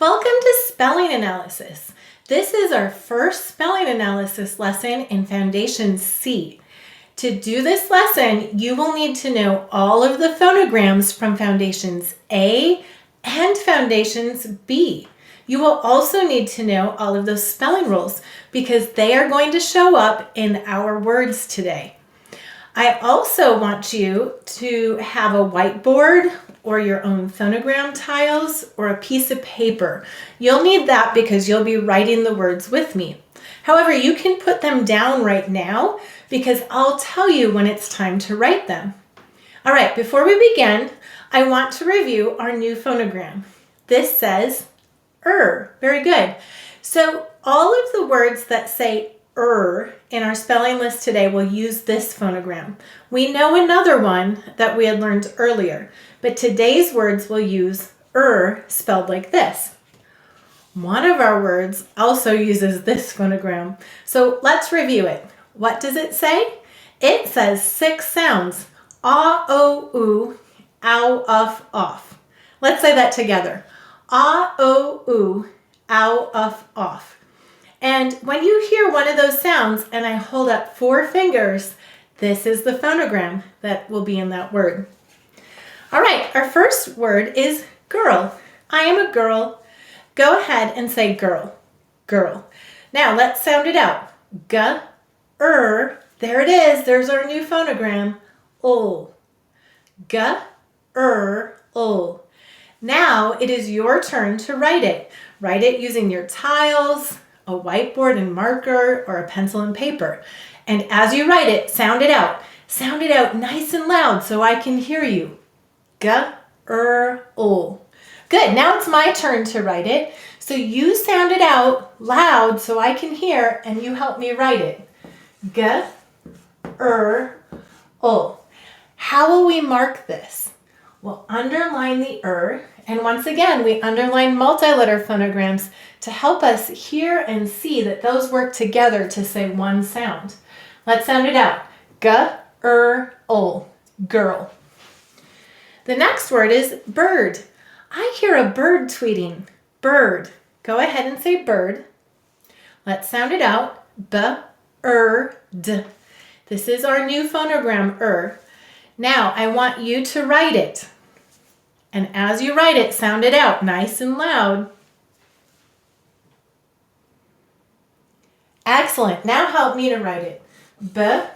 Welcome to Spelling Analysis. This is our first spelling analysis lesson in Foundation C. To do this lesson, you will need to know all of the phonograms from Foundations A and Foundations B. You will also need to know all of those spelling rules because they are going to show up in our words today. I also want you to have a whiteboard or your own phonogram tiles or a piece of paper. You'll need that because you'll be writing the words with me. However, you can put them down right now because I'll tell you when it's time to write them. All right, before we begin, I want to review our new phonogram. This says Very good. So all of the words that say in our spelling list today will use this phonogram. We know another one that we had learned earlier, but today's words will use spelled like this. One of our words also uses this phonogram. So let's review it. What does it say? It says 6 sounds. Ah, oh, ooh, ow, uff, off. Let's say that together. Ah, oh, ooh, ow, uff, off. And when you hear one of those sounds and I hold up 4 fingers, this is the phonogram that will be in that word. All right, our first word is girl. I am a girl. Go ahead and say girl, girl. Now let's sound it out. There it is. There's our new phonogram. Ul. Ul. Now it is your turn to write it. Write it using your tiles, a whiteboard and marker, or a pencil and paper. And as you write it, sound it out. Sound it out nice and loud so I can hear you. Ul. Good, now it's my turn to write it. So you sound it out loud so I can hear and you help me write it. Ul. How will we mark this? We'll underline the and once again, we underline multi-letter phonograms to help us hear and see that those work together to say one sound. Let's sound it out. Ul. Girl. The next word is bird. I hear a bird tweeting. Bird. Go ahead and say bird. Let's sound it out. B-er-d. This is our new phonogram, Now, I want you to write it. And as you write it, sound it out nice and loud. Excellent. Now help me to write it. B-er-d.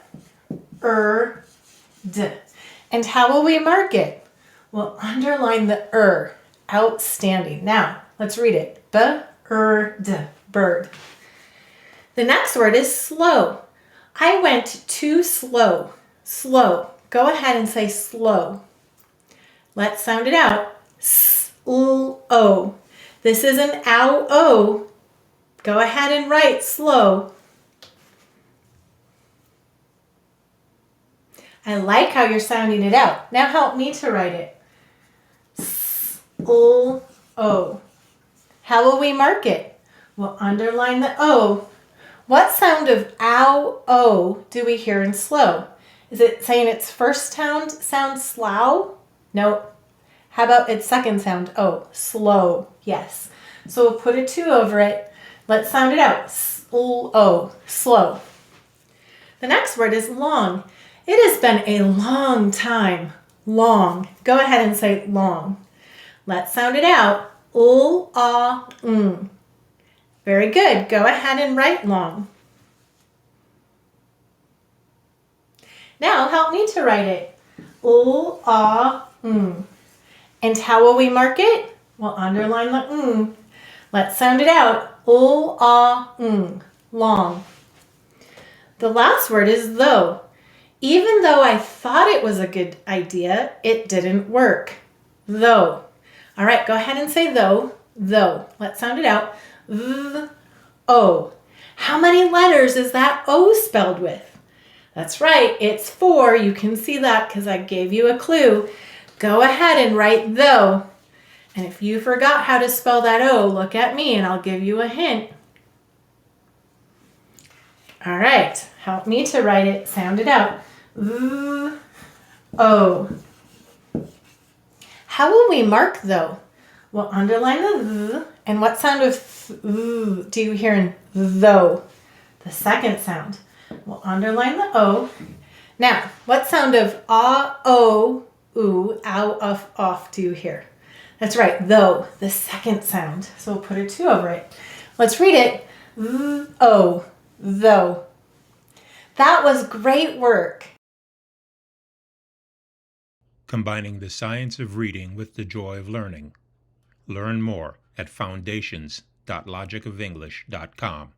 And how will we mark it? We'll underline the Outstanding. Now, let's read it. B-er-d. Bird. The next word is slow. I went too slow. Slow. Go ahead and say slow. Let's sound it out. S-l-o. This is an ow-o. Go ahead and write slow. I like how you're sounding it out. Now help me to write it. S-l-o. How will we mark it? We'll underline the O. What sound of ow-o do we hear in slow? Is it saying its first sound slow? No. How about its second sound? Oh, slow. Yes. So we'll put a 2 over it. Let's sound it out. S-l-o. Slow. The next word is long. It has been a long time. Long. Go ahead and say long. Let's sound it out. L-a-ng. Very good. Go ahead and write long. Now help me to write it. L-a-ng. And how will we mark it? We'll underline the ng. Let's sound it out. L-a-ng. Long. The last word is though. Even though I thought it was a good idea, it didn't work. Though. All right, go ahead and say though. Though. Let's sound it out. O. How many letters is that O spelled with? That's right, it's 4. You can see that because I gave you a clue. Go ahead and write though. And if you forgot how to spell that O, look at me and I'll give you a hint. All right, help me to write it. Sound it out. O. How will we mark though? We'll underline the th. And what sound of do you hear in though? The second sound. We'll underline the O. Now, what sound of ah, o, oo, ow, uff, off do you hear? That's right, though, the second sound. So we'll put a 2 over it. Let's read it. O, though. That was great work. Combining the science of reading with the joy of learning. Learn more at foundations.logicoфenglish.com.